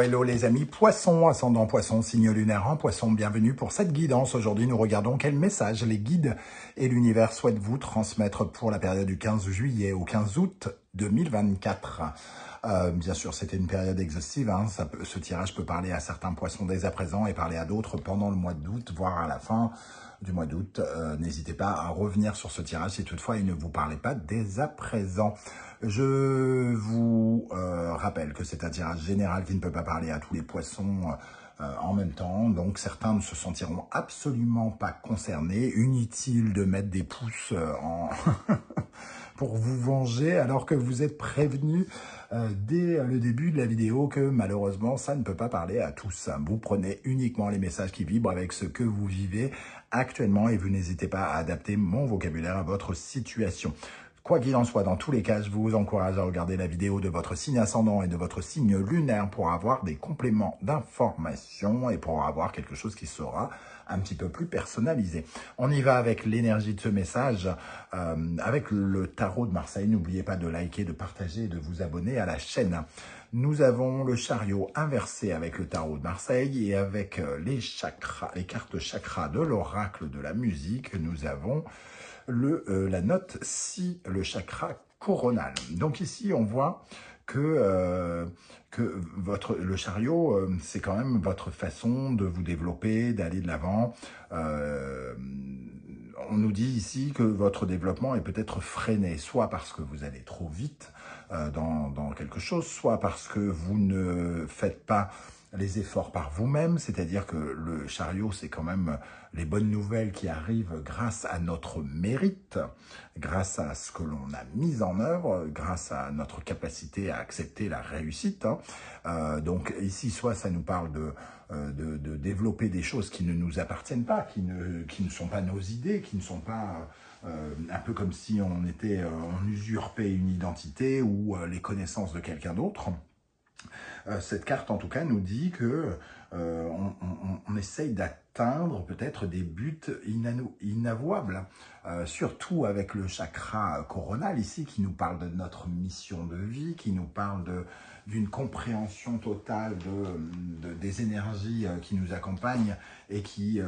hello les amis, poisson, ascendant poisson, signe lunaire en poisson, bienvenue pour cette guidance. Aujourd'hui, nous regardons quel message les guides et l'univers souhaitent vous transmettre pour la période du 15 juillet au 15 août 2024. Bien sûr, c'était une période exhaustive, hein. Ce tirage peut parler à certains poissons dès à présent et parler à d'autres pendant le mois d'août, voire à la fin du mois d'août. N'hésitez pas à revenir sur ce tirage si toutefois il ne vous parlait pas dès à présent. Je vous rappelle que c'est un tirage général qui ne peut pas parler à tous les poissons en même temps, donc certains ne se sentiront absolument pas concernés. Inutile de mettre des pouces pour vous venger alors que vous êtes prévenus dès le début de la vidéo que malheureusement ça ne peut pas parler à tous. Vous prenez uniquement les messages qui vibrent avec ce que vous vivez actuellement et vous n'hésitez pas à adapter mon vocabulaire à votre situation. Quoi qu'il en soit, dans tous les cas, je vous encourage à regarder la vidéo de votre signe ascendant et de votre signe lunaire pour avoir des compléments d'information et pour avoir quelque chose qui sera un petit peu plus personnalisé. On y va avec l'énergie de ce message, avec le tarot de Marseille. N'oubliez pas de liker, de partager et de vous abonner à la chaîne. Nous avons le chariot inversé avec le tarot de Marseille et avec les chakras, les cartes chakras de l'oracle de la musique, nous avons la note si, le chakra coronal. Donc ici, on voit que le chariot, c'est quand même votre façon de vous développer, d'aller de l'avant. On nous dit ici que votre développement est peut-être freiné, soit parce que vous allez trop vite dans quelque chose, soit parce que vous ne faites pas les efforts par vous-même, c'est-à-dire que le chariot, c'est quand même les bonnes nouvelles qui arrivent grâce à notre mérite, grâce à ce que l'on a mis en œuvre, grâce à notre capacité à accepter la réussite. Donc ici, soit ça nous parle de développer des choses qui ne nous appartiennent pas, qui ne sont pas nos idées, qui ne sont pas un peu comme si on usurpait une identité ou les connaissances de quelqu'un d'autre. Cette carte, en tout cas, nous dit que on essaye d'atteindre peut-être des buts inavouables, surtout avec le chakra coronal ici, qui nous parle de notre mission de vie, qui nous parle d'une compréhension totale des énergies qui nous accompagnent et qui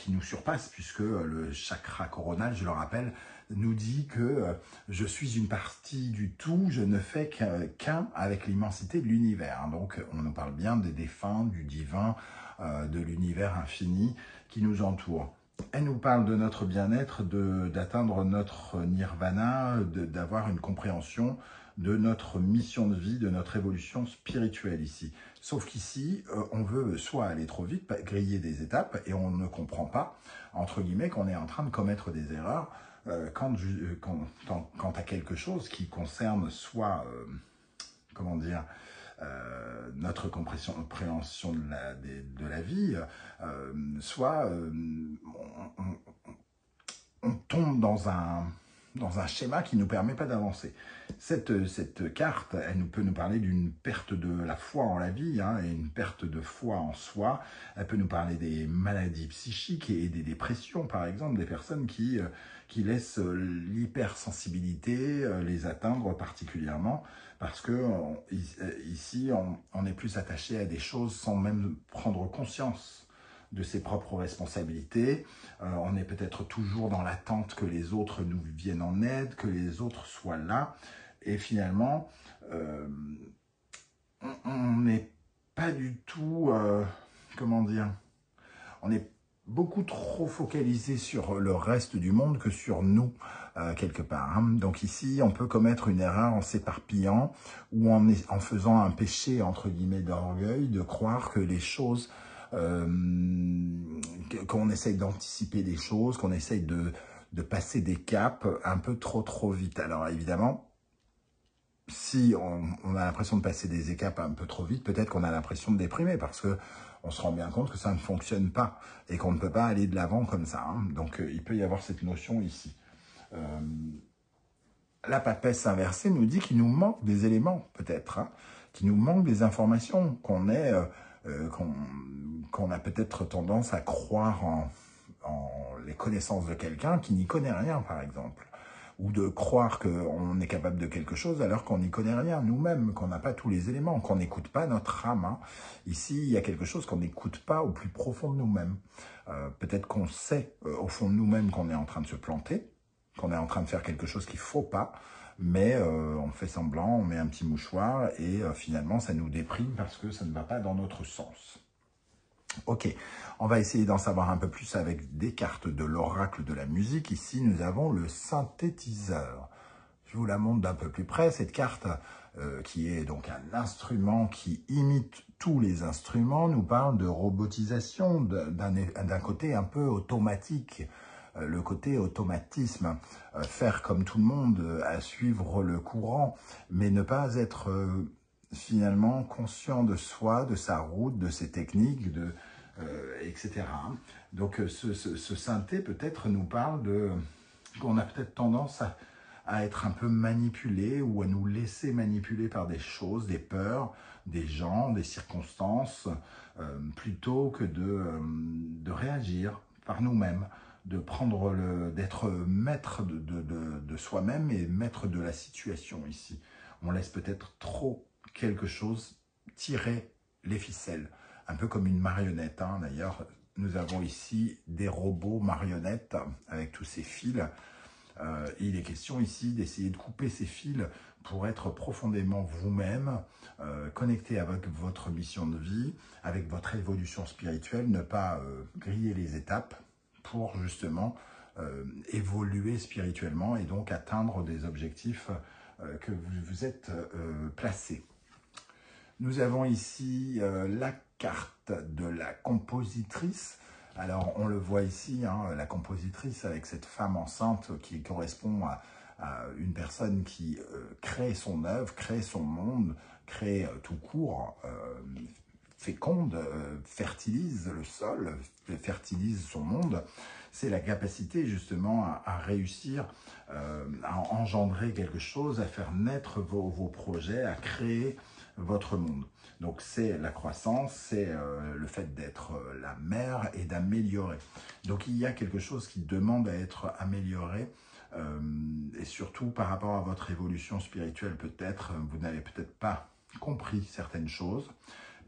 nous surpassent, puisque le chakra coronal, je le rappelle, nous dit que je suis une partie du tout, je ne fais qu'un avec l'immensité de l'univers. Donc on nous parle bien des défunts, du divin, de l'univers infini qui nous entoure. Elle nous parle de notre bien-être, d'atteindre notre nirvana, d'avoir une compréhension de notre mission de vie, de notre évolution spirituelle ici. Sauf qu'ici, on veut soit aller trop vite, griller des étapes, et on ne comprend pas, entre guillemets, qu'on est en train de commettre des erreurs quant à quelque chose qui concerne soit, comment dire, notre compréhension de la vie, soit on tombe dans un schéma qui ne nous permet pas d'avancer. Cette carte, elle peut nous parler d'une perte de la foi en la vie, hein, et une perte de foi en soi. Elle peut nous parler des maladies psychiques et des dépressions, par exemple, des personnes qui laissent l'hypersensibilité les atteindre particulièrement, parce que ici, on est plus attaché à des choses sans même prendre conscience de ses propres responsabilités. On est peut-être toujours dans l'attente que les autres nous viennent en aide, que les autres soient là. Et finalement, on n'est pas du tout, comment dire, on est beaucoup trop focalisé sur le reste du monde que sur nous, quelque part. Hein. Donc ici, on peut commettre une erreur en s'éparpillant ou en faisant un péché, entre guillemets, d'orgueil, de croire que les choses... qu'on essaye d'anticiper des choses, qu'on essaye de passer des caps un peu trop vite. Alors évidemment, si on a l'impression de passer des étapes un peu trop vite, peut-être qu'on a l'impression de déprimer parce que on se rend bien compte que ça ne fonctionne pas et qu'on ne peut pas aller de l'avant comme ça. Hein. Donc il peut y avoir cette notion ici. La papesse inversée nous dit qu'il nous manque des éléments, peut-être, hein, qu'il nous manque des informations, qu'on a peut-être tendance à croire en les connaissances de quelqu'un qui n'y connaît rien, par exemple. ou de croire qu'on est capable de quelque chose alors qu'on n'y connaît rien nous-mêmes, qu'on n'a pas tous les éléments, qu'on n'écoute pas notre âme. Hein. Ici, il y a quelque chose qu'on n'écoute pas au plus profond de nous-mêmes. Peut-être qu'on sait au fond de nous-mêmes qu'on est en train de se planter, qu'on est en train de faire quelque chose qu'il ne faut pas, mais on fait semblant, on met un petit mouchoir et finalement ça nous déprime parce que ça ne va pas dans notre sens. Ok, on va essayer d'en savoir un peu plus avec des cartes de l'oracle de la musique. Ici, nous avons le synthétiseur. Je vous la montre d'un peu plus près. Cette carte, qui est donc un instrument qui imite tous les instruments, nous parle de robotisation, d'un côté un peu automatique. Le côté automatisme, faire comme tout le monde, à suivre le courant, mais ne pas être finalement conscient de soi, de sa route, de ses techniques, etc. Donc ce synthé peut-être nous parle qu'on a peut-être tendance à être un peu manipulé ou à nous laisser manipuler par des choses, des peurs, des gens, des circonstances, plutôt que de réagir par nous-mêmes, d'être maître de soi-même et maître de la situation ici. On laisse peut-être trop quelque chose tirer les ficelles, un peu comme une marionnette. Hein. D'ailleurs, nous avons ici des robots marionnettes avec tous ces fils. Il est question ici d'essayer de couper ces fils pour être profondément vous-même, connecté avec votre mission de vie, avec votre évolution spirituelle, ne pas griller les étapes pour justement évoluer spirituellement et donc atteindre des objectifs que vous vous êtes placés. Nous avons ici la carte de la compositrice. Alors, on le voit ici, hein, la compositrice avec cette femme enceinte qui correspond à une personne qui crée son œuvre, crée son monde, crée tout court, féconde, fertilise le sol, fertilise son monde. C'est la capacité justement à réussir, à engendrer quelque chose, à faire naître vos projets, à créer votre monde. Donc c'est la croissance, c'est le fait d'être la mère et d'améliorer. Donc il y a quelque chose qui demande à être amélioré, et surtout par rapport à votre évolution spirituelle peut-être, vous n'avez peut-être pas compris certaines choses,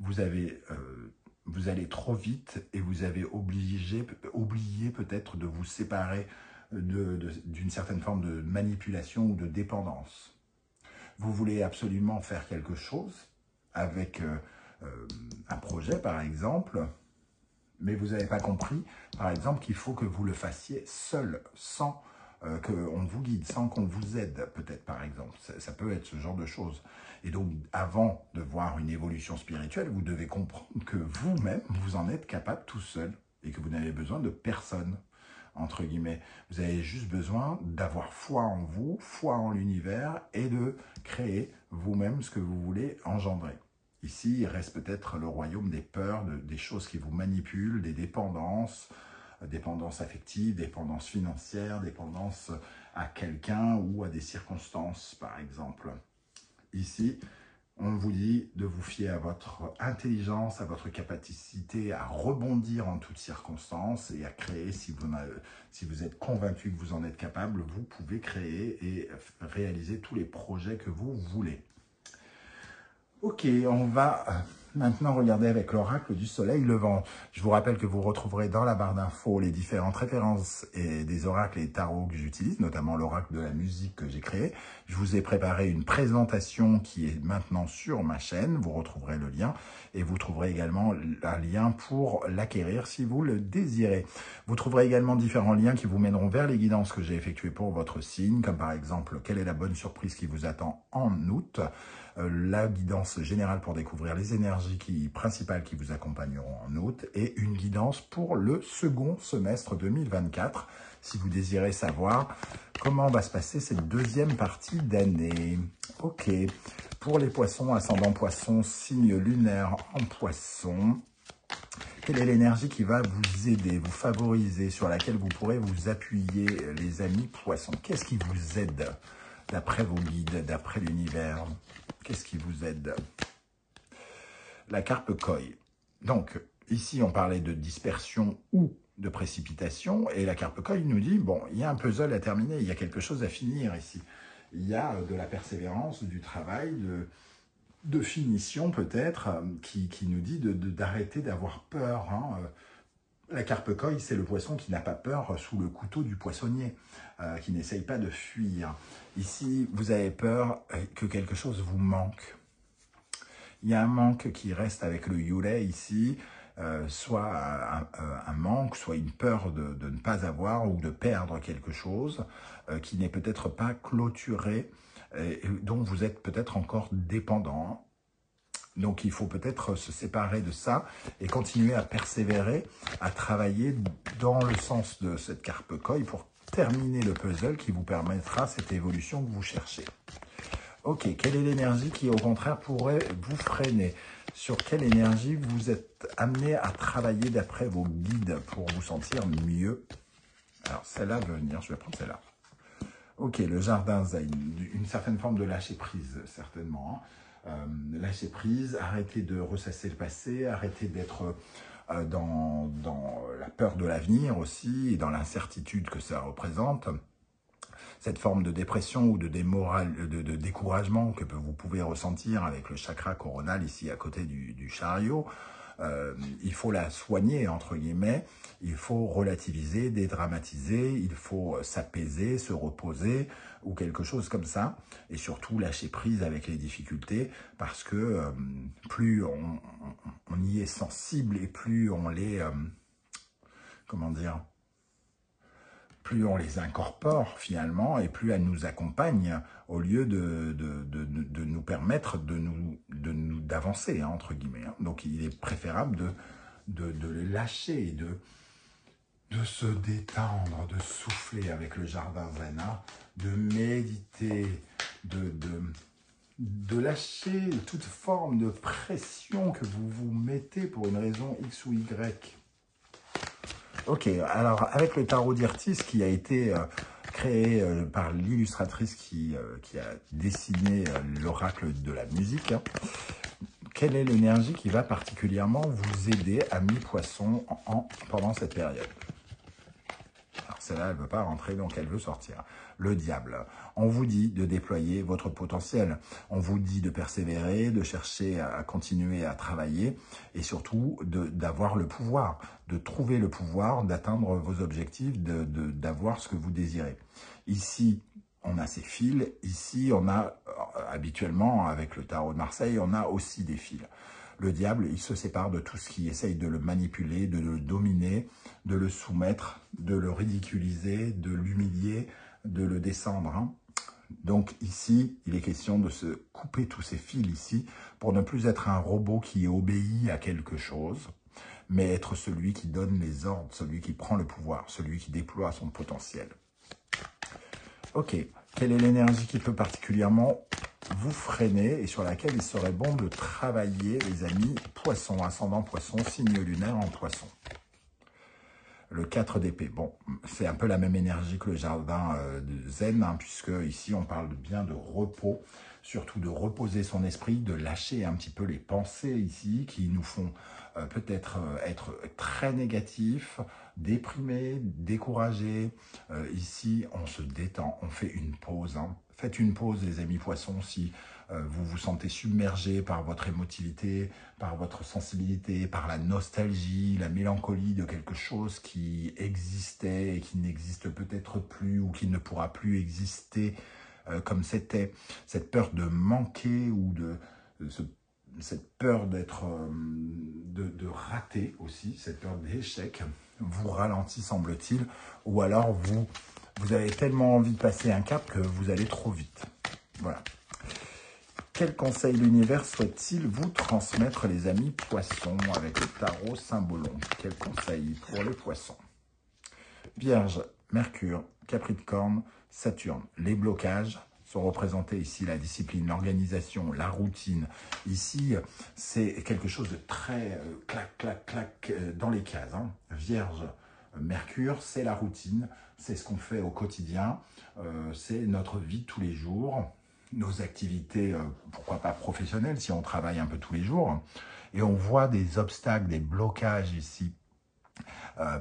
vous allez trop vite et vous avez oublié peut-être de vous séparer d'une certaine forme de manipulation ou de dépendance. Vous voulez absolument faire quelque chose avec un projet par exemple, mais vous n'avez pas compris par exemple qu'il faut que vous le fassiez seul, sans qu'on vous guide, sans qu'on vous aide peut-être par exemple. Ça peut être ce genre de choses. Et donc avant de voir une évolution spirituelle, vous devez comprendre que vous-même, vous en êtes capable tout seul et que vous n'avez besoin de personne. Entre guillemets, vous avez juste besoin d'avoir foi en vous, foi en l'univers et de créer vous-même ce que vous voulez engendrer. Ici, il reste peut-être le royaume des peurs, des choses qui vous manipulent, des dépendances, dépendance affective, dépendance financière, dépendance à quelqu'un ou à des circonstances, par exemple. Ici, on vous dit de vous fier à votre intelligence, à votre capacité à rebondir en toutes circonstances et à créer, si vous êtes convaincu que vous en êtes capable, vous pouvez créer et réaliser tous les projets que vous voulez. Ok, on va maintenant regarder avec l'oracle du soleil levant. Je vous rappelle que vous retrouverez dans la barre d'infos les différentes références et des oracles et tarots que j'utilise, notamment l'oracle de la musique que j'ai créé. Je vous ai préparé une présentation qui est maintenant sur ma chaîne. Vous retrouverez le lien et vous trouverez également un lien pour l'acquérir si vous le désirez. Vous trouverez également différents liens qui vous mèneront vers les guidances que j'ai effectuées pour votre signe, comme par exemple, quelle est la bonne surprise qui vous attend en août, la guidance générale pour découvrir les énergies principales qui vous accompagneront en août et une guidance pour le second semestre 2024 si vous désirez savoir comment va se passer cette deuxième partie d'année. Ok, pour les poissons, ascendant poisson, signe lunaire en poisson, quelle est l'énergie qui va vous aider, vous favoriser, sur laquelle vous pourrez vous appuyer, les amis poissons? Qu'est-ce qui vous aide d'après vos guides, d'après l'univers? Qu'est-ce qui vous aide? La carpe koi. Donc, ici, on parlait de dispersion ou de précipitation. Et la carpe coil nous dit, bon, il y a un puzzle à terminer, il y a quelque chose à finir ici. Il y a de la persévérance, du travail, de finition peut-être, qui nous dit d'arrêter d'avoir peur. Hein. La carpe coil, c'est le poisson qui n'a pas peur sous le couteau du poissonnier, qui n'essaye pas de fuir. Ici, vous avez peur que quelque chose vous manque. Il y a un manque qui reste avec le yulei ici, soit un manque, soit une peur de ne pas avoir ou de perdre quelque chose qui n'est peut-être pas clôturé et dont vous êtes peut-être encore dépendant. Donc, il faut peut-être se séparer de ça et continuer à persévérer, à travailler dans le sens de cette carpe coil pour terminer le puzzle qui vous permettra cette évolution que vous cherchez. Ok, quelle est l'énergie qui, au contraire, pourrait vous freiner? Sur quelle énergie vous êtes amené à travailler d'après vos guides pour vous sentir mieux? Alors, celle-là veut venir, je vais prendre celle-là. Ok, le jardin zen, une certaine forme de lâcher-prise, certainement. Lâcher prise, arrêter de ressasser le passé, arrêter d'être dans la peur de l'avenir aussi et dans l'incertitude que ça représente. Cette forme de dépression ou de découragement que vous pouvez ressentir avec le chakra coronal ici à côté du chariot, il faut la soigner, entre guillemets, il faut relativiser, dédramatiser, il faut s'apaiser, se reposer ou quelque chose comme ça, et surtout lâcher prise avec les difficultés, parce que plus on y est sensible et plus on les, comment dire, plus on les incorpore finalement, et plus elles nous accompagnent, au lieu de nous permettre d'avancer, hein, entre guillemets. Donc il est préférable de les lâcher, et de se détendre, de souffler avec le jardin zen, hein, de méditer, de lâcher toute forme de pression que vous vous mettez pour une raison X ou Y. Ok, alors avec le tarot d'Irtis qui a été créé par l'illustratrice qui a dessiné l'oracle de la musique, hein, quelle est l'énergie qui va particulièrement vous aider, amis poissons, pendant cette période? Alors celle-là, elle ne veut pas rentrer, donc elle veut sortir. Le diable. On vous dit de déployer votre potentiel. On vous dit de persévérer, de chercher à continuer à travailler et surtout d'avoir le pouvoir, de trouver le pouvoir, d'atteindre vos objectifs, d'avoir ce que vous désirez. Ici, on a ces fils. Ici, on a, habituellement, avec le tarot de Marseille, on a aussi des fils. Le diable, il se sépare de tout ce qui essaye de le manipuler, de le dominer, de le soumettre, de le ridiculiser, de l'humilier, de le descendre. Hein. Donc ici, il est question de se couper tous ces fils ici pour ne plus être un robot qui obéit à quelque chose, mais être celui qui donne les ordres, celui qui prend le pouvoir, celui qui déploie son potentiel. Ok, quelle est l'énergie qui peut particulièrement vous freiner et sur laquelle il serait bon de travailler, les amis poissons, ascendant poisson, signe lunaire en poisson? Le 4 d'épée, bon, c'est un peu la même énergie que le jardin de zen, hein, puisque ici on parle bien de repos, surtout de reposer son esprit, de lâcher un petit peu les pensées ici qui nous font peut-être être très négatifs, déprimés, découragés. Ici, on se détend, on fait une pause. Hein. Faites une pause, les amis poissons, si vous vous sentez submergé par votre émotivité, par votre sensibilité, par la nostalgie, la mélancolie de quelque chose qui existait et qui n'existe peut-être plus ou qui ne pourra plus exister comme c'était. Cette peur de manquer ou cette peur d'être, de rater aussi, cette peur d'échec, vous ralentit, semble-t-il, ou alors vous avez tellement envie de passer un cap que vous allez trop vite. Voilà. Quel conseil l'univers souhaite-t-il vous transmettre, les amis poissons, avec le tarot Symbolon? Quel conseil pour les poissons? Vierge, Mercure, Capricorne, Saturne. Les blocages sont représentés ici, la discipline, l'organisation, la routine. Ici, c'est quelque chose de très clac, clac, clac dans les cases. Hein. Vierge, Mercure, c'est la routine, c'est ce qu'on fait au quotidien, c'est notre vie de tous les jours, nos activités, pourquoi pas professionnelles, si on travaille un peu tous les jours. Et on voit des obstacles, des blocages ici,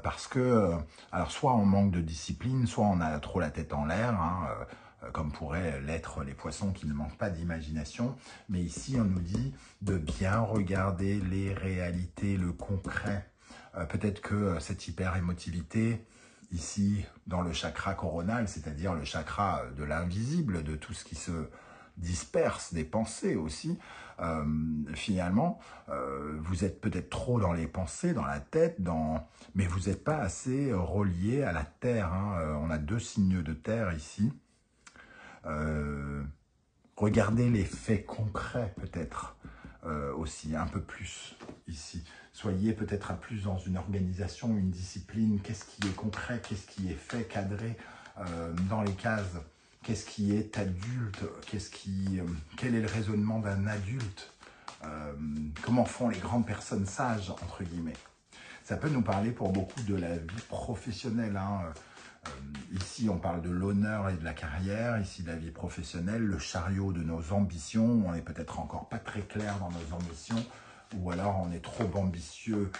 Parce que, alors soit on manque de discipline, soit on a trop la tête en l'air, hein, comme pourraient l'être les poissons qui ne manquent pas d'imagination. Mais ici, on nous dit de bien regarder les réalités, le concret. Peut-être que cette hyper-émotivité, ici, dans le chakra coronal, c'est-à-dire le chakra de l'invisible, de tout ce qui se disperse, des pensées aussi, finalement, vous êtes peut-être trop dans les pensées, dans la tête, mais vous n'êtes pas assez relié à la terre. Hein. On a 2 signes de terre ici. Regardez les faits concrets peut-être aussi, un peu plus ici. Soyez peut-être plus dans une organisation, une discipline. Qu'est-ce qui est concret, qu'est-ce qui est fait, cadré dans les cases. Qu'est-ce qui est adulte? Quel est le raisonnement d'un adulte? Comment font les grandes personnes sages, entre guillemets? Ça peut nous parler pour beaucoup de la vie professionnelle. Hein. Ici, on parle de l'honneur et de la carrière. Ici, de la vie professionnelle, le chariot de nos ambitions. On n'est peut-être encore pas très clair dans nos ambitions. Ou alors, on est trop ambitieux.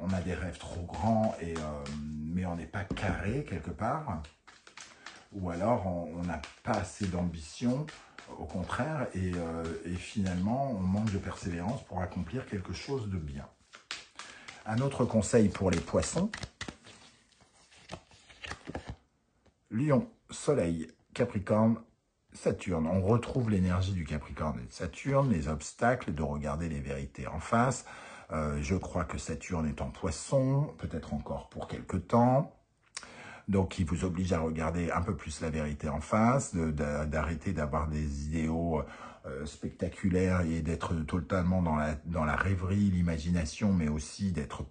On a des rêves trop grands, mais on n'est pas carré quelque part. Ou alors on n'a pas assez d'ambition, au contraire, et finalement on manque de persévérance pour accomplir quelque chose de bien. Un autre conseil pour les poissons, Lion, Soleil, Capricorne, Saturne. On retrouve l'énergie du Capricorne et de Saturne, les obstacles, de regarder les vérités en face. Je crois que Saturne est en Poisson, peut-être encore pour quelque temps. Donc, il vous oblige à regarder un peu plus la vérité en face, d'arrêter d'avoir des idéaux spectaculaires et d'être totalement dans la rêverie, l'imagination, mais aussi d'être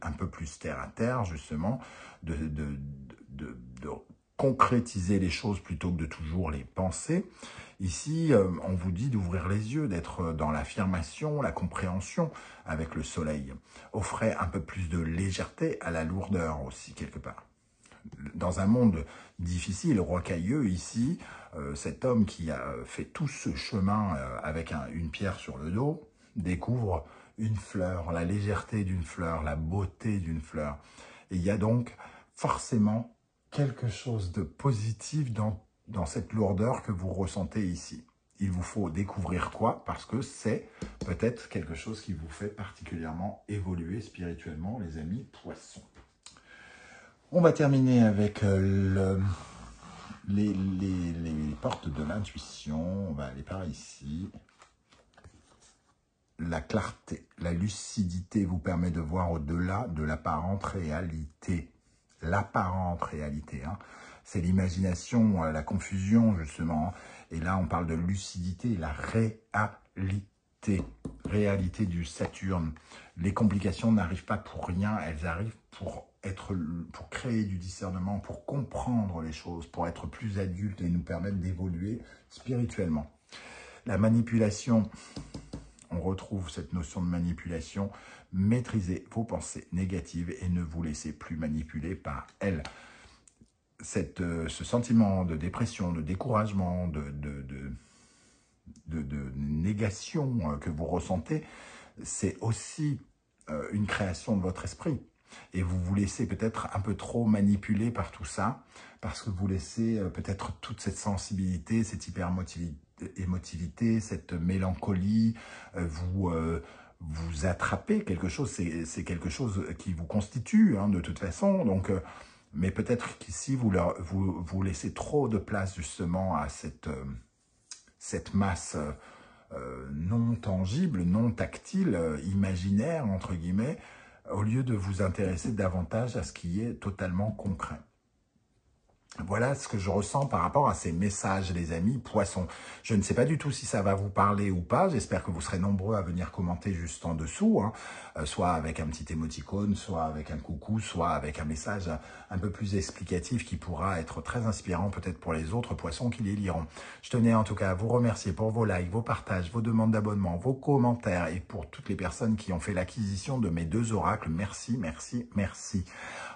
un peu plus terre à terre, justement, de concrétiser les choses plutôt que de toujours les penser. Ici, on vous dit d'ouvrir les yeux, d'être dans l'affirmation, la compréhension avec le soleil. Offrez un peu plus de légèreté à la lourdeur aussi, quelque part. Dans un monde difficile, rocailleux, ici, cet homme qui a fait tout ce chemin avec une pierre sur le dos, découvre une fleur, la légèreté d'une fleur, la beauté d'une fleur. Et il y a donc forcément quelque chose de positif dans cette lourdeur que vous ressentez ici. Il vous faut découvrir quoi? Parce que c'est peut-être quelque chose qui vous fait particulièrement évoluer spirituellement, les amis poissons. On va terminer avec les portes de l'intuition. On va aller par ici. La clarté, la lucidité vous permet de voir au-delà de l'apparente réalité. L'apparente réalité, hein. C'est l'imagination, la confusion, justement. Et là, on parle de lucidité, la réalité. Réalité du Saturne. Les complications n'arrivent pas pour rien, elles arrivent pour créer du discernement, pour comprendre les choses, pour être plus adulte et nous permettre d'évoluer spirituellement. La manipulation, on retrouve cette notion de manipulation. Maîtrisez vos pensées négatives et ne vous laissez plus manipuler par elles. Ce sentiment de dépression, de découragement, de négation que vous ressentez, c'est aussi une création de votre esprit. Et vous vous laissez peut-être un peu trop manipuler par tout ça, parce que vous laissez peut-être toute cette sensibilité, cette hyper-émotivité, cette mélancolie, vous attrapez quelque chose, c'est quelque chose qui vous constitue, hein, de toute façon. Donc, mais peut-être qu'ici, vous laissez trop de place justement à cette masse non tangible, non tactile, imaginaire, entre guillemets, au lieu de vous intéresser davantage à ce qui est totalement concret. Voilà ce que je ressens par rapport à ces messages, les amis poissons. Je ne sais pas du tout si ça va vous parler ou pas. J'espère que vous serez nombreux à venir commenter juste en dessous, hein. Soit avec un petit émoticône, soit avec un coucou, soit avec un message un peu plus explicatif qui pourra être très inspirant peut-être pour les autres poissons qui les liront. Je tenais en tout cas à vous remercier pour vos likes, vos partages, vos demandes d'abonnement, vos commentaires et pour toutes les personnes qui ont fait l'acquisition de mes 2 oracles. Merci, merci, merci.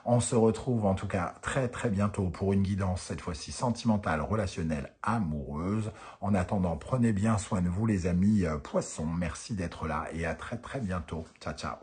On se retrouve en tout cas très très bientôt pour une guidance, cette fois-ci sentimentale, relationnelle, amoureuse. En attendant, prenez bien soin de vous les amis poissons. Merci d'être là et à très très bientôt. Ciao, ciao.